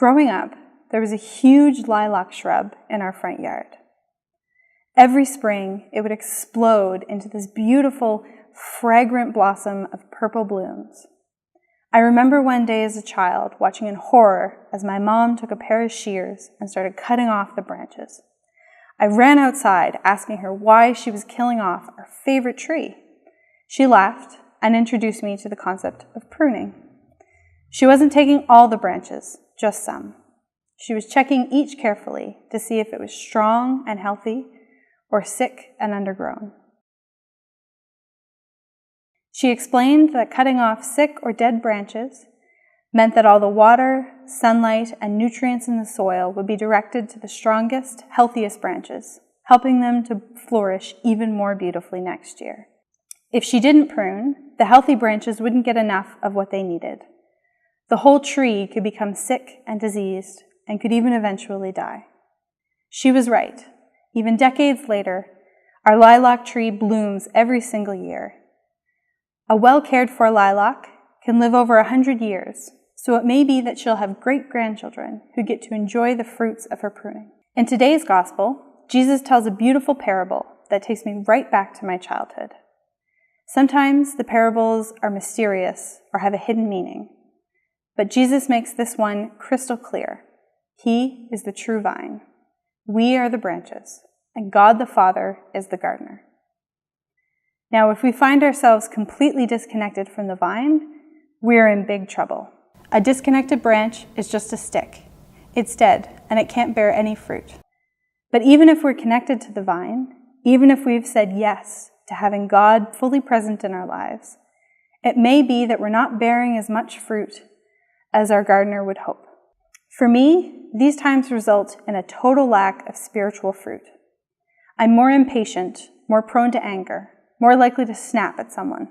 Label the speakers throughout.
Speaker 1: Growing up, there was a huge lilac shrub in our front yard. Every spring, it would explode into this beautiful, fragrant blossom of purple blooms. I remember one day as a child watching in horror as my mom took a pair of shears and started cutting off the branches. I ran outside asking her why she was killing off our favorite tree. She laughed and introduced me to the concept of pruning. She wasn't taking all the branches, just some. She was checking each carefully to see if it was strong and healthy or sick and undergrown. She explained that cutting off sick or dead branches meant that all the water, sunlight, and nutrients in the soil would be directed to the strongest, healthiest branches, helping them to flourish even more beautifully next year. If she didn't prune, the healthy branches wouldn't get enough of what they needed. The whole tree could become sick and diseased and could even eventually die. She was right. Even decades later, our lilac tree blooms every single year. A well-cared-for lilac can live over 100 years, so it may be that she'll have great-grandchildren who get to enjoy the fruits of her pruning. In today's gospel, Jesus tells a beautiful parable that takes me right back to my childhood. Sometimes the parables are mysterious or have a hidden meaning, but Jesus makes this one crystal clear. He is the true vine. We are the branches, and God the Father is the gardener. Now, if we find ourselves completely disconnected from the vine, we're in big trouble. A disconnected branch is just a stick. It's dead, and it can't bear any fruit. But even if we're connected to the vine, even if we've said yes to having God fully present in our lives, it may be that we're not bearing as much fruit as our gardener would hope. For me, these times result in a total lack of spiritual fruit. I'm more impatient, more prone to anger, more likely to snap at someone.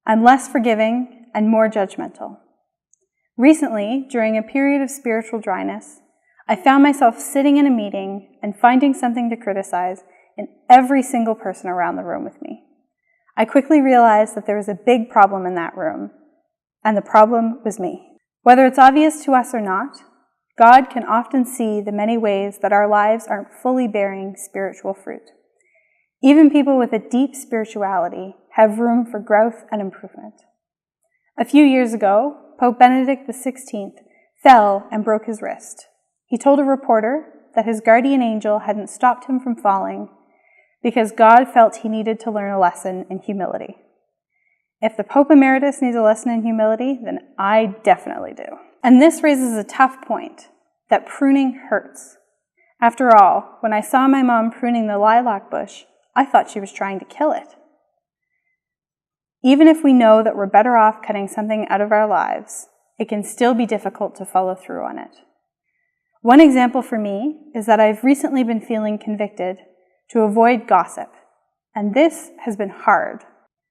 Speaker 1: I'm less forgiving and more judgmental. Recently, during a period of spiritual dryness, I found myself sitting in a meeting and finding something to criticize in every single person around the room with me. I quickly realized that there was a big problem in that room, and the problem was me. Whether it's obvious to us or not, God can often see the many ways that our lives aren't fully bearing spiritual fruit. Even people with a deep spirituality have room for growth and improvement. A few years ago, Pope Benedict XVI fell and broke his wrist. He told a reporter that his guardian angel hadn't stopped him from falling because God felt he needed to learn a lesson in humility. If the Pope Emeritus needs a lesson in humility, then I definitely do. And this raises a tough point, that pruning hurts. After all, when I saw my mom pruning the lilac bush, I thought she was trying to kill it. Even if we know that we're better off cutting something out of our lives, it can still be difficult to follow through on it. One example for me is that I've recently been feeling convicted to avoid gossip, and this has been hard.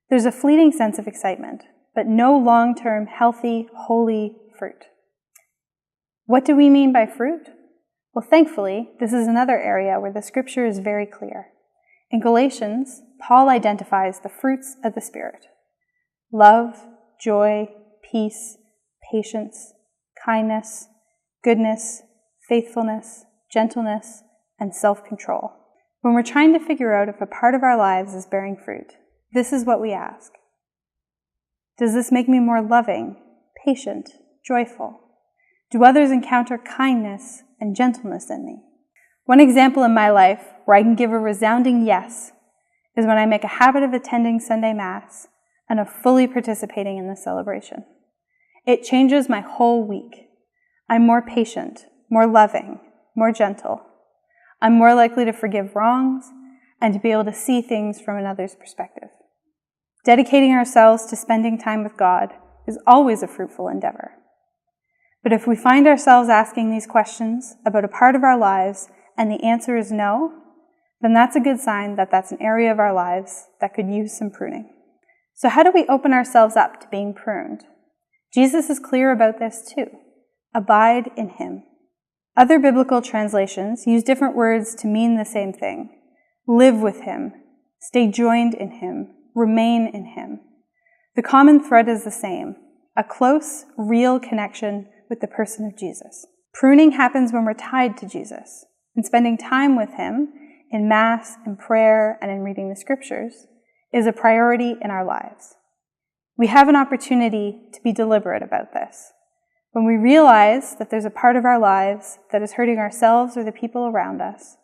Speaker 1: There's a fleeting sense of excitement, but no long-term, healthy, holy fruit. What do we mean by fruit? Well, thankfully, this is another area where the scripture is very clear. In Galatians, Paul identifies the fruits of the Spirit: love, joy, peace, patience, kindness, goodness, faithfulness, gentleness, and self-control. When we're trying to figure out if a part of our lives is bearing fruit, this is what we ask. Does this make me more loving, patient, joyful? Do others encounter kindness and gentleness in me? One example in my life where I can give a resounding yes is when I make a habit of attending Sunday Mass and of fully participating in the celebration. It changes my whole week. I'm more patient, more loving, more gentle. I'm more likely to forgive wrongs and to be able to see things from another's perspective. Dedicating ourselves to spending time with God is always a fruitful endeavor. But if we find ourselves asking these questions about a part of our lives and the answer is no, then that's a good sign that that's an area of our lives that could use some pruning. So how do we open ourselves up to being pruned? Jesus is clear about this too. Abide in him. Other biblical translations use different words to mean the same thing. Live with him. Stay joined in him. Remain in him. The common thread is the same: a close, real connection with the person of Jesus. Pruning happens when we're tied to Jesus, and spending time with him in Mass, in prayer, and in reading the Scriptures is a priority in our lives. We have an opportunity to be deliberate about this. When we realize that there's a part of our lives that is hurting ourselves or the people around us,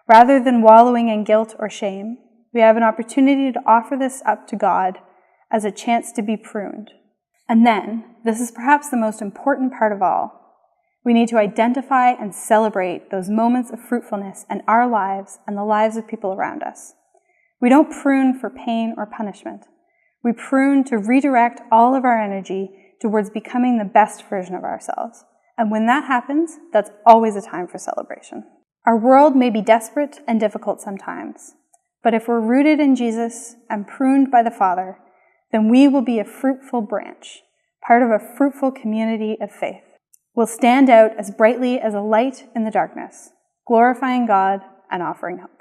Speaker 1: rather than wallowing in guilt or shame, we have an opportunity to offer this up to God as a chance to be pruned. And then, this is perhaps the most important part of all, we need to identify and celebrate those moments of fruitfulness in our lives and the lives of people around us. We don't prune for pain or punishment. We prune to redirect all of our energy towards becoming the best version of ourselves. And when that happens, that's always a time for celebration. Our world may be desperate and difficult sometimes, but if we're rooted in Jesus and pruned by the Father, then we will be a fruitful branch, part of a fruitful community of faith. We'll stand out as brightly as a light in the darkness, glorifying God and offering hope.